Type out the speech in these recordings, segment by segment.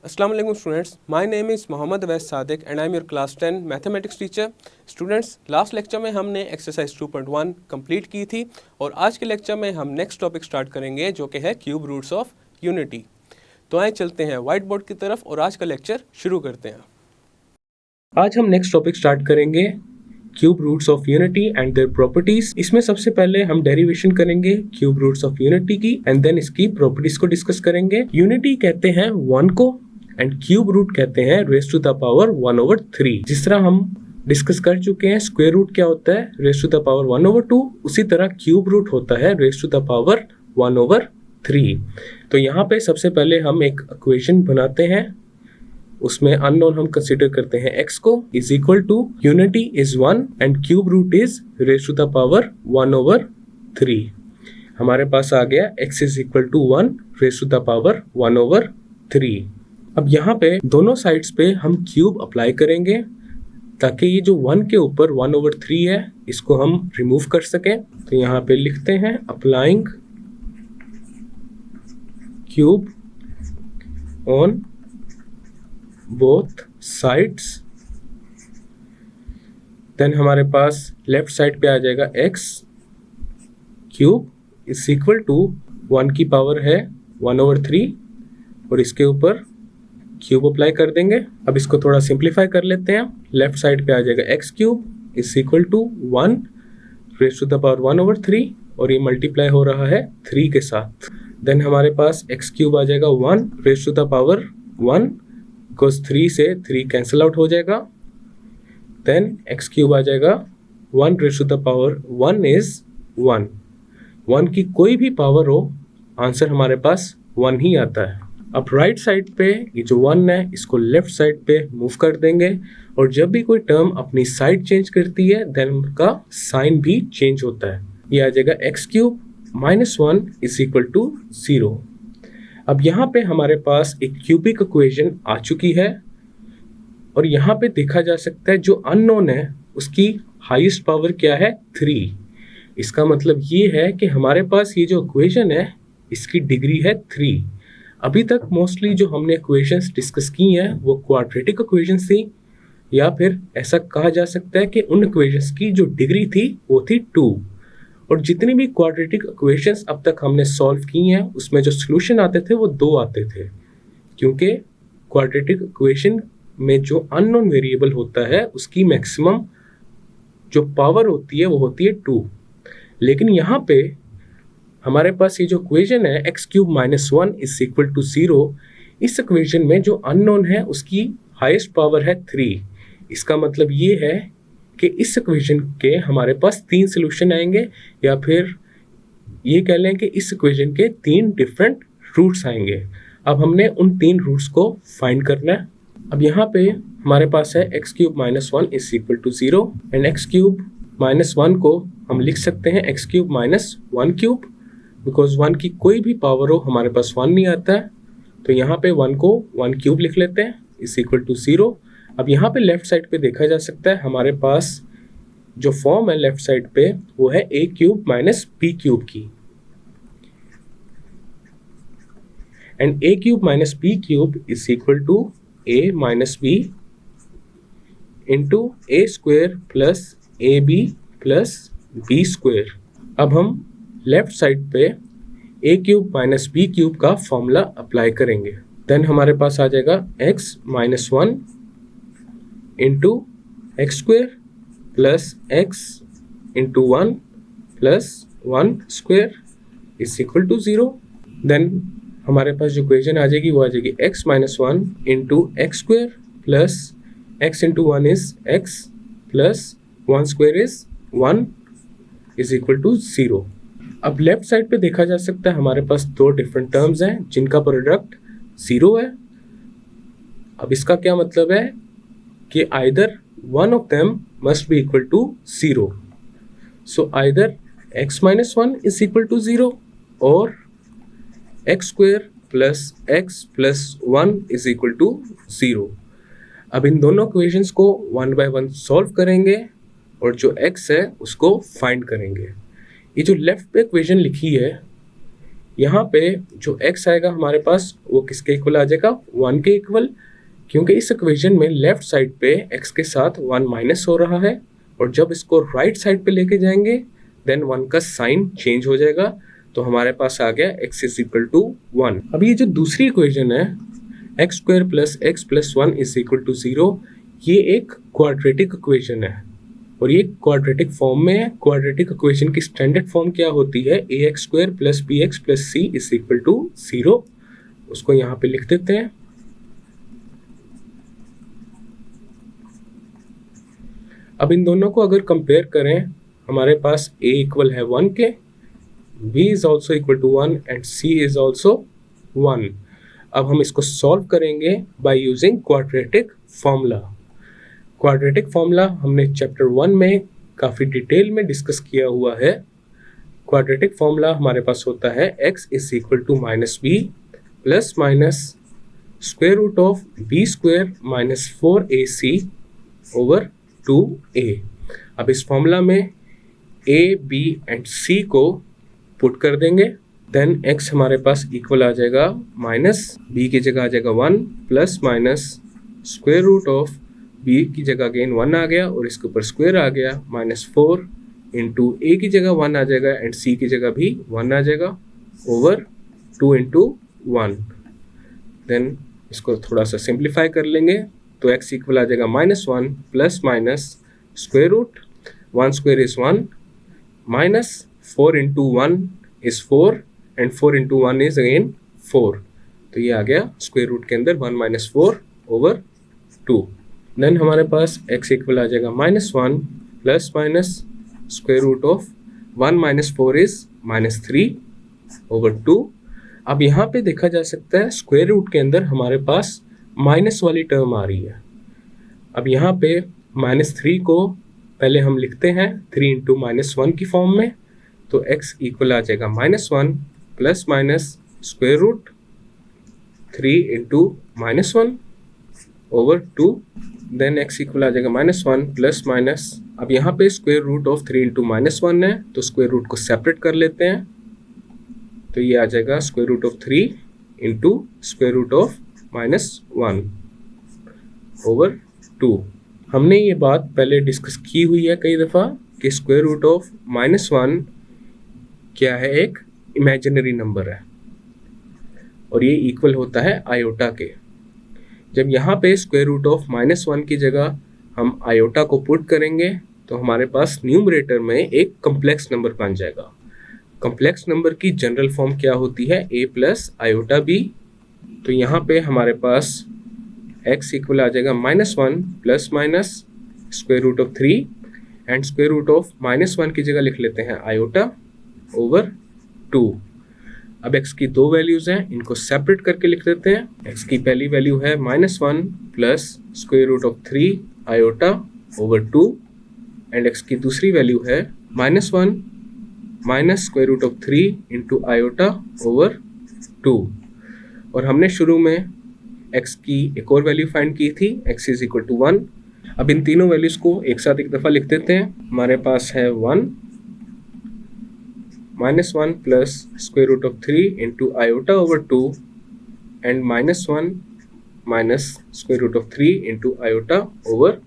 Assalamu alaikum students. My name is Mohammad Awais Sadiq and I am your class 10 mathematics teacher. Students, last lecture में हमने exercise 2.1 complete की थी और आज के लेक्चर में हम नेक्स्ट टॉपिक स्टार्ट करेंगे जो कि है क्यूब रूट्स ऑफ यूनिटी। तो आए चलते हैं व्हाइट बोर्ड की तरफ और आज का लेक्चर शुरू करते हैं। आज हम नेक्स्ट टॉपिक स्टार्ट करेंगे cube roots of unity and their properties. इसमें सबसे पहले हम डेरिवेशन करेंगे क्यूब रूट्स ऑफ यूनिटी की एंड देन इसकी प्रॉपर्टीज को डिस्कस करेंगे। यूनिटी कहते हैं 1 को एंड क्यूब रूट कहते हैं रेज़ टू द पावर 1/3। जिस तरह हम डिस्कस कर चुके हैं स्क्वायर रूट क्या होता है रेज़ टू द पावर 1/2, उसी तरह क्यूब रूट होता है रेज़ टू द पावर 1/3। तो यहाँ पे सबसे पहले हम एक इक्वेशन बनाते हैं, उसमें अननोन हम कंसीडर करते हैं x को is equal to unity is 1 and cube root is raise to the power 1/3। हमारे पास आ गया x is equal to 1 raise to the power 1/3। अब यहाँ पे दोनों साइड्स पे हम क्यूब अप्लाई करेंगे ताकि ये जो 1 के ऊपर 1/3 है इसको हम रिमूव कर सकें। तो यहाँ पे लिखते हैं applying cube on both sides. Then हमारे पास लेफ्ट साइड पे आ जाएगा x cube is equal to 1 की पावर है 1/3 और इसके ऊपर क्यूब अप्लाई कर देंगे। अब इसको थोड़ा सिंप्लीफाई कर लेते हैं। लेफ्ट साइड पे आ जाएगा x cube is equal to 1 raise to the power 1/3 और ये मल्टीप्लाई हो रहा है 3 के साथ। देन हमारे पास x क्यूब आ जाएगा 1 raise to the power 1 because 3 से 3 कैंसिल आउट हो जाएगा। देन x क्यूब आ जाएगा 1 raise to the power 1 is 1 की कोई भी पावर हो आंसर हमारे पास 1 ही आता है। अब राइट साइड पे ये जो 1 है इसको लेफ्ट साइड पे मूव कर देंगे और जब भी कोई टर्म अपनी साइड चेंज करती है देन उनका साइन भी चेंज होता है। ये आ जाएगा x cube minus 1 is equal to 0। अब यहाँ पे हमारे पास एक क्यूबिक इक्वेशन आ चुकी है और यहाँ पे देखा जा सकता है जो अननोन है उसकी हाईएस्ट पावर क्या है 3। इसका मतलब ये है कि हमारे पास ये जो इक्वेशन है इसकी डिग्री है 3। अभी तक मोस्टली जो हमने इक्वेशंस डिस्कस की हैं वो क्वाड्रेटिक इक्वेशंस थी या फिर ऐसा कहा जा सकता है कि उन इक्वेशंस की जो डिग्री थी वो थी 2 और जितनी भी क्वाड्रेटिक इक्वेशंस अब तक हमने सॉल्व की हैं उसमें जो सॉल्यूशन आते थे वो 2 आते थे क्योंकि क्वाड्रेटिक इक्वेशन में जो अननोन वेरिएबल होता है उसकी मैक्सिमम जो पावर होती है वो होती है 2। लेकिन यहाँ पे हमारे पास ये जो इक्वेशन है x cube minus 1 is equal to 0, इस इक्वेशन में जो अननोन है उसकी हाईएस्ट पावर है 3। इसका मतलब ये है कि इस इक्वेशन के हमारे पास 3 सॉल्यूशन आएंगे या फिर ये कह लें कि इस इक्वेशन के 3 डिफरेंट रूट्स आएंगे। अब हमने उन 3 रूट्स को फाइंड करना है। अब यहाँ पे हमारे पास है x cube minus 1 is equal to 0 and x cube minus 1 को हम लिख सकते हैं x cube minus 1 cube because 1 की कोई भी पावर हो हमारे पास 1 नहीं आता है। तो यहाँ पे 1 को 1 क्यूब लिख लेते हैं इज इक्वल टू 0। अब यहाँ पे लेफ्ट साइड पे देखा जा सकता है हमारे पास जो फॉर्म है लेफ्ट साइड पे वो है a cube minus b cube की and a cube minus b cube is equal to a minus b into a square plus ab plus b square. अब हम लेफ्ट साइड पे a cube minus b cube का formula apply करेंगे। Then हमारे पास आ जाएगा x minus 1 into x square plus x into 1 plus 1 square is equal to 0। Then हमारे पास जो इक्वेशन आ जाएगी वो आ जाएगी x minus 1 into x square plus x into 1 is x plus 1 square is 1 is equal to 0। अब left side पे देखा जा सकता है हमारे पास 2 डिफरेंट टर्म्स हैं जिनका प्रोडक्ट 0 है। अब इसका क्या मतलब है कि either one of them must be equal to 0। So either x minus 1 is equal to 0 और x square plus x plus 1 is equal to 0। अब इन दोनों इक्वेशंस को 1 बाय 1 सॉल्व करेंगे और जो x है उसको फाइंड करेंगे। ये जो लेफ्ट पे इक्वेशन लिखी है यहाँ पे जो x आएगा हमारे पास वो किसके इक्वल आ जाएगा, 1 के इक्वल, क्योंकि इस इक्वेशन में लेफ्ट साइड पे x के साथ 1 माइनस हो रहा है, और जब इसको राइट साइड पे लेके जाएंगे देन 1 का साइन चेंज हो जाएगा, तो हमारे पास आ गया x इज इक्वल टू 1। अब ये जो दूसरी इक्वेशन है x square plus x plus 1 is equal to 0, ये एक क्वाड्रेटिक इक्वेशन है और ये क्वाड्रेटिक फॉर्म में है। क्वाड्रेटिक इक्वेशन की स्टैंडर्ड फॉर्म क्या होती है, a x square plus b x plus c is equal to 0। उसको यहाँ पे लिख देते हैं। अब इन दोनों को अगर कंपेयर करें, हमारे पास a इक्वल है 1 के, b is also equal to 1 and c is also 1। अब हम इसको सॉल्व करेंगे by using quadratic formula. Quadratic formula हमने चैप्टर 1 में काफ़ी डिटेल में डिस्कस किया हुआ है। क्वाड्रेटिक फॉर्मूला हमारे पास होता है x is equal to minus b plus minus square root of b square minus 4ac over 2a। अब इस फॉर्मूला में a, b एंड c को पुट कर देंगे, देन x हमारे पास इक्वल आ जाएगा माइनस b की जगह आ जाएगा 1 plus minus square root of b की जगह अगेन 1 आ गया और इसके ऊपर स्क्वायर आ गया माइनस 4 इंटू a की जगह 1 आ जाएगा एंड c की जगह भी 1 आ जाएगा ओवर 2 इंटू 1। देन इसको थोड़ा सा सिंप्लीफाई कर लेंगे तो x इक्वल आ जाएगा minus 1 plus minus square root 1 square is 1 minus 4 into 1 is 4 and 4 into 1 is again 4। तो ये आ गया स्क्वायर रूट के अंदर 1 माइनस 4 ओवर 2। देन हमारे पास x इक्वल आ जाएगा minus 1 plus minus square root of 1 minus 4 is minus 3 over 2। अब यहाँ पे देखा जा सकता है स्क्वायर रूट के अंदर हमारे पास माइनस वाली टर्म आ रही है। अब यहाँ पे माइनस 3 को पहले हम लिखते हैं 3 इंटू माइनस 1 की फॉर्म में, तो x इक्वल आ जाएगा minus 1 plus minus square root 3 into minus 1 over 2। Then x equal आ जाएगा माइनस 1 प्लस माइनस, अब यहाँ पे square root of 3 into minus 1 है तो स्क्वायर रूट को सेपरेट कर लेते हैं, तो ये आ जाएगा square root of 3 into square root of minus 1 over 2। हमने ये बात पहले डिस्कस की हुई है कई दफ़ा कि स्क्वायर रूट ऑफ माइनस 1 क्या है, एक इमेजिनरी नंबर है और ये इक्वल होता है आयोटा के। जब यहाँ पे स्क्वायर रूट ऑफ माइनस 1 की जगह हम आयोटा को पुट करेंगे तो हमारे पास न्यूमरेटर में एक कम्प्लेक्स नंबर बन जाएगा। कम्प्लेक्स नंबर की जनरल फॉर्म क्या होती है, a प्लस आयोटा b। तो यहाँ पे हमारे पास x इक्वल आ जाएगा minus 1 plus minus square root of 3 and square root of minus 1 की जगह लिख लेते हैं आयोटा ओवर 2। अब x की दो वैल्यूज़ हैं, इनको सेपरेट करके लिख देते हैं। x की पहली वैल्यू है minus 1 plus square root of 3 iota over 2 and x की दूसरी वैल्यू है minus 1 minus square root of 3 into iota over 2। और हमने शुरू में x की एक और वैल्यू फाइंड की थी, x इज इक्वल टू 1। अब इन तीनों वैल्यूज़ को एक साथ एक दफ़ा लिख देते हैं। हमारे पास है 1 minus 1 plus square root of 3 into iota over 2 and minus 1 minus square root of 3 into iota over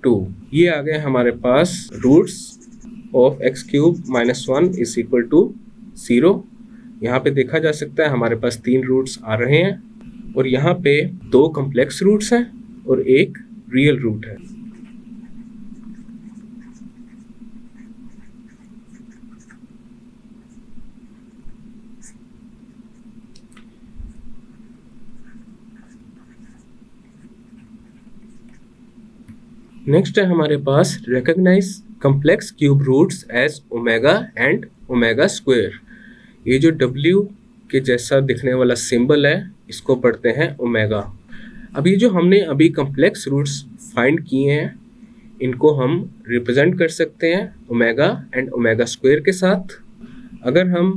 2। ये आ गए हमारे पास roots of x cube minus 1 is equal to 0। यहाँ पे देखा जा सकता है हमारे पास 3 रूट्स आ रहे हैं और यहाँ पे 2 कम्प्लेक्स रूट्स हैं और एक रियल रूट है। नेक्स्ट है हमारे पास recognize complex cube roots as omega and omega square. ये जो W के जैसा दिखने वाला सिंबल है इसको पढ़ते हैं ओमेगा। अब ये जो हमने अभी कम्प्लेक्स रूट्स फाइंड किए हैं इनको हम रिप्रेजेंट कर सकते हैं ओमेगा एंड ओमेगा स्क्वायर के साथ। अगर हम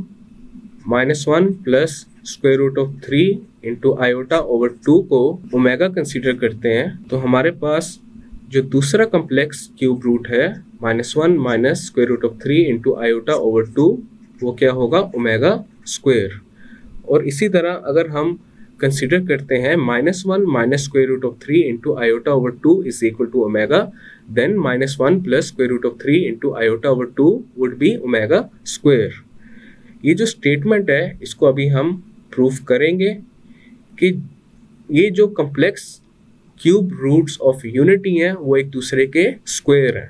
-1 plus square root of 3 into iota over 2 को ओमेगा कंसीडर करते हैं तो हमारे पास जो दूसरा कम्प्लेक्स क्यूब रूट है -1 minus square root of 3 into iota over 2 वो क्या होगा ओमेगा स्क्वायर। और इसी तरह अगर हम कंसिडर करते हैं -1 minus square root of 3 into iota over 2 is equal to omega, then -1 plus square root of 3 into iota over 2 would be omega square. ये जो स्टेटमेंट है इसको अभी हम प्रूफ करेंगे कि ये जो complex cube roots of unity हैं वो एक दूसरे के स्क्वायर हैं।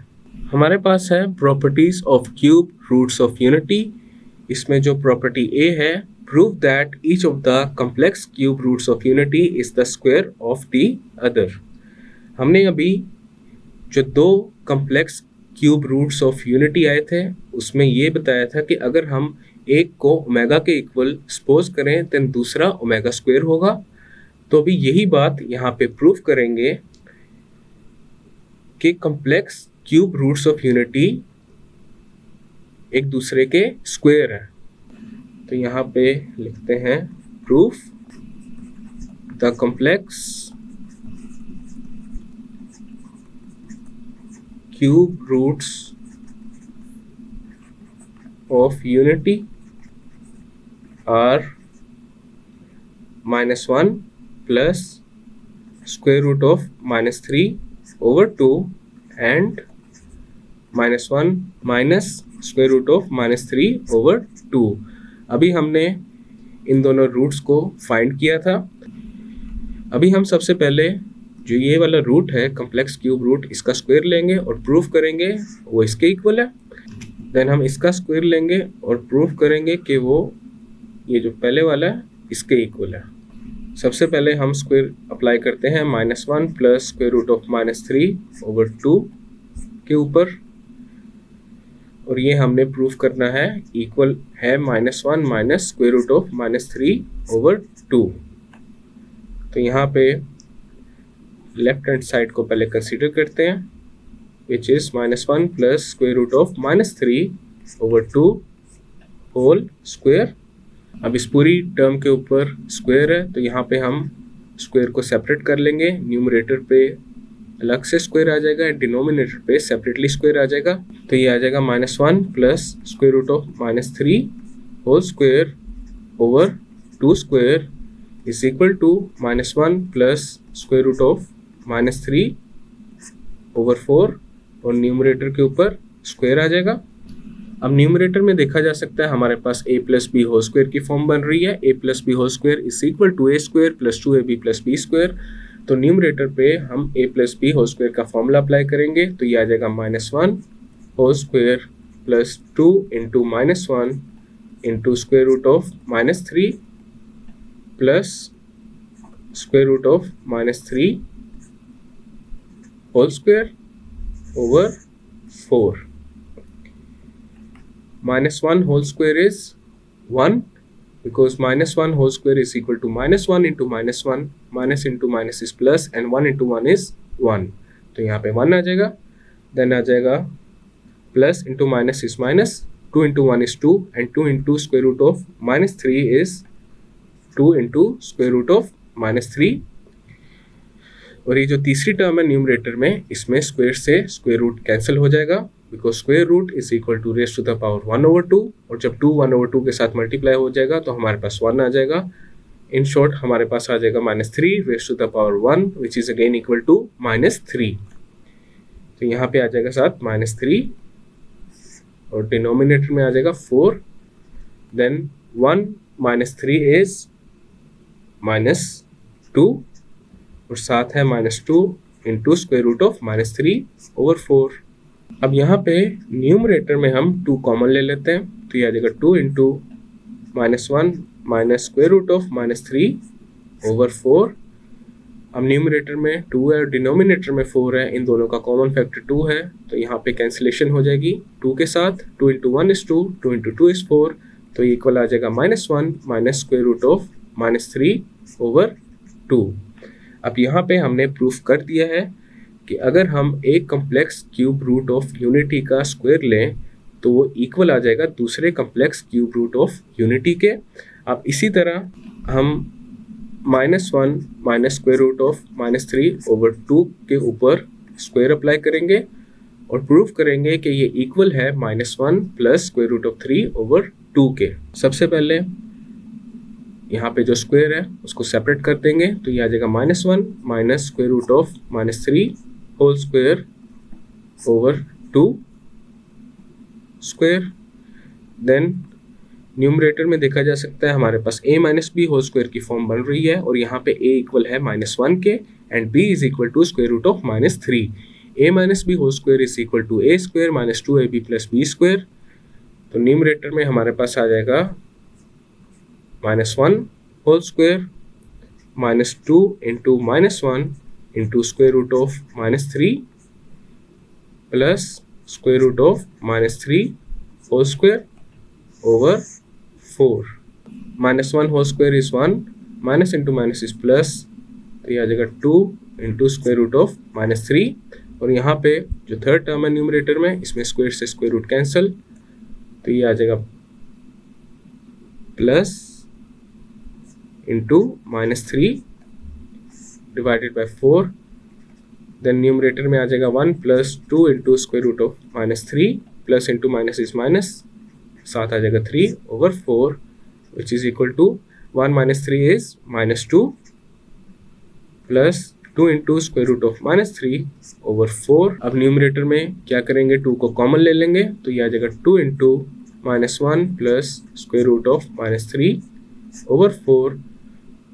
हमारे पास है properties of cube roots of unity. इसमें जो प्रॉपर्टी ए है, prove that each of the complex cube roots of unity is the square of the other. हमने अभी जो दो complex cube roots of unity आए थे उसमें ये बताया था कि अगर हम एक को ओमेगा के इक्वल सपोज करें तो दूसरा ओमेगा स्क्वायर होगा। तो अभी यही बात यहाँ पे प्रूफ करेंगे कि complex cube roots of unity एक दूसरे के स्क्वायर है। तो यहाँ पे लिखते हैं proof the complex cube roots of unity are -1 plus square root of -3 over 2 and -1 minus square root of -3 over 2। अभी हमने इन दोनों रूट्स को फाइंड किया था। अभी हम सबसे पहले जो ये वाला रूट है कॉम्प्लेक्स क्यूब रूट, इसका स्क्वायर लेंगे और प्रूफ करेंगे वो इसके इक्वल है। देन हम इसका स्क्वायर लेंगे और प्रूफ करेंगे कि वो ये जो पहले वाला है इसके इक्वल है। सबसे पहले हम स्क्वायर अप्लाई करते हैं -1 plus square root of -3 over 2 के ऊपर, और ये हमने प्रूफ करना है इक्वल है -1 minus square root of -3 over 2। तो यहाँ पे लेफ्ट हैंड साइड को पहले कंसीडर करते हैं, which is -1 plus square root of -3 over 2 whole square. अब इस पूरी टर्म के ऊपर स्क्वायर है तो यहाँ पे हम स्क्वायर को सेपरेट कर लेंगे। न्यूमरेटर पे अलग से स्क्वायर आ जाएगा, डिनोमिनेटर पे सेपरेटली स्क्वायर आ जाएगा। तो ये आ जाएगा -1 plus square root of -3 whole square over 2 square is equal to -1 plus square root of -3 over 4, और न्यूमरेटर के ऊपर स्क्वायर आ जाएगा। अब न्यूमरेटर में देखा जा सकता है हमारे पास a plus B whole square की फॉर्म बन रही है। a plus B whole square is equal to a square plus 2ab plus b square. तो न्यूमरेटर पे हम a plus B whole square का फॉर्मूला अप्लाई करेंगे तो ये आ जाएगा -1 whole square plus 2 into -1 into square root of -3 plus square root of -3 whole square over 4। -1 whole square is 1 because -1 whole square is equal to -1 into -1, minus into minus is plus and 1 into 1 is 1। तो यहाँ पे 1 आ जाएगा, then आ जाएगा plus into minus is minus, 2 into 1 is 2 and 2 into square root of -3 is 2 into square root of -3। और ये जो तीसरी term है न्यूमरेटर में, इसमें स्क्वायर से स्क्वायर रूट कैंसिल हो जाएगा because square root is equal to raise to the power 1/2, और जब 2 1/2 के साथ मल्टीप्लाई हो जाएगा तो हमारे पास 1 आ जाएगा। इन शॉर्ट हमारे पास आ जाएगा -3 raise to the power 1 which is again equal to -3। तो यहाँ पे आ जाएगा साथ -3 और डिनोमिनेटर में आ जाएगा 4, देन 1 -3 इज -2 और साथ है -2 इंटू स्क्वायर रूट ऑफ -3/4। अब यहाँ पे न्यूमरेटर में हम 2 कॉमन ले लेते हैं तो ये आ जाएगा 2 into -1 minus square root of -3/4। अब न्यूमरेटर में 2 है और डिनोमिनेटर में 4 है, इन दोनों का कॉमन फैक्टर 2 है तो यहाँ पे कैंसिलेशन हो जाएगी 2 के साथ। 2 इंटू 1 इज 2, 2 इंटू 2 इज 4, तो ये इक्वल आ जाएगा -1 माइनस स्क्वायर रूट ऑफ -3/2। अब यहाँ पे हमने प्रूफ कर दिया है कि अगर हम एक complex cube root of unity का स्क्वायर लें तो वो इक्वल आ जाएगा दूसरे complex cube root of unity के। अब इसी तरह हम -1 माइनस स्क्वायर रूट ऑफ -3/2 के ऊपर स्क्वायर अप्लाई करेंगे और प्रूफ करेंगे कि ये इक्वल है -1 प्लस स्क्वायर रूट ऑफ 3/2 के। सबसे पहले यहाँ पे जो स्क्वायर है उसको सेपरेट कर देंगे, तो ये आ जाएगा -1 minus square root of -3 whole square over 2 square. Then numerator में देखा जा सकता है हमारे पास a minus B whole square की फॉर्म बन रही है, और यहाँ पे a इक्वल है -1 के and b is equal to square root of -3। a minus B whole square is equal to a square minus 2ab plus b square. तो न्यूमरेटर में हमारे पास आ जाएगा -1 whole square -2 into -1 into square root of -3 plus square root of -3 whole square over 4। -1 whole square is 1, minus into minus is plus, तो ये आ जाएगा 2 इंटू स्क्वायर रूट ऑफ -3। और यहाँ पे जो थर्ड टर्म है न्यूमरेटर में, इसमें स्क्वायर से स्क्वायर रूट कैंसिल, तो ये आ जाएगा plus into -3 divided by 4। Then numerator में आ जाएगा 1 plus 2 into square root of -3 plus into minus is minus, साथ आ जाएगा 3 over 4 which is equal to 1 minus 3 is -2 plus 2 into square root of -3 over 4। अब न्यूमरेटर में क्या करेंगे, 2 को कॉमन ले लेंगे, तो ये आ जाएगा 2 into -1 plus square root of -3 over 4।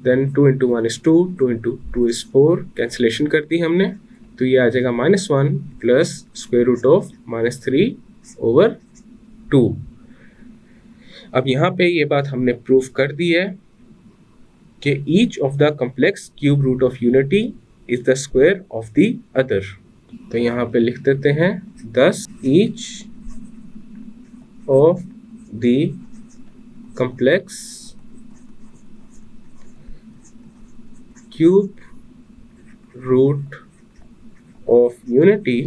Then 2 into -2, 2 into 2 is 4, cancellation कर दी हमने, तो ये आ जाएगा -1 plus square root of -3 over 2। अब यहाँ पे ये बात हमने प्रूव कर दी है कि each of the complex cube root of unity is the square of the other. तो यहाँ पे लिख देते हैं, thus each of the complex cube root of unity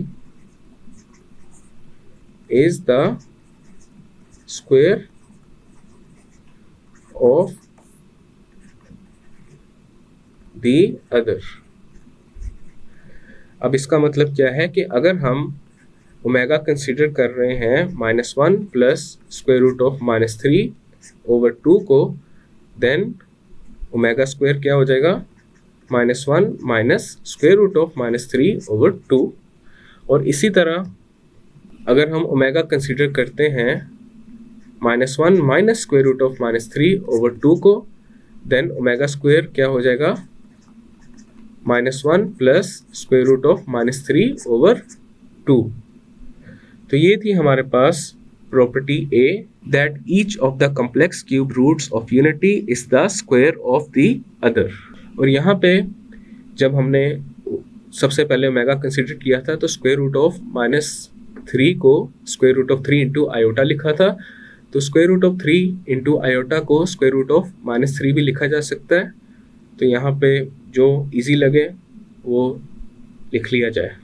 is the square of the other। अब इसका मतलब क्या है कि अगर हम ओमेगा कंसीडर कर रहे हैं -1 plus square root of -3 over 2 को, देन ओमेगा स्क्वायर क्या हो जाएगा, -1 minus square root of -3 over 2। और इसी तरह अगर हम ओमेगा कंसीडर करते हैं -1 minus square root of -3 over 2 को, देन ओमेगा स्क्वायर क्या हो जाएगा, -1 plus square root of -3 over 2। तो ये थी हमारे पास property A that each of the complex cube roots of unity is the square of the other. और यहाँ पे जब हमने सबसे पहले ओमेगा कंसीडर किया था, तो स्क्वायर रूट ऑफ -3 को square root of 3 into iota लिखा था, तो square root of 3 into iota को स्क्वायर रूट ऑफ -3 भी लिखा जा सकता है। तो यहाँ पे जो इजी लगे वो लिख लिया जाए।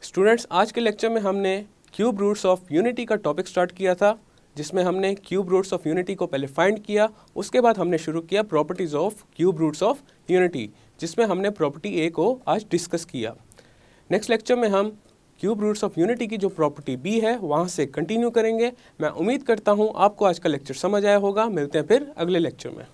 स्टूडेंट्स, आज के लेक्चर में हमने क्यूब रूट्स ऑफ यूनिटी का टॉपिक स्टार्ट किया था, जिसमें हमने क्यूब रूट्स ऑफ यूनिटी को पहले फाइंड किया, उसके बाद हमने शुरू किया properties of cube roots of unity, जिसमें हमने प्रॉपर्टी A को आज डिस्कस किया। नेक्स्ट लेक्चर में हम क्यूब रूट्स ऑफ यूनिटी की जो प्रॉपर्टी B है वहाँ से कंटिन्यू करेंगे। मैं उम्मीद करता हूँ आपको आज का लेक्चर समझ आया होगा। मिलते हैं फिर अगले लेक्चर में।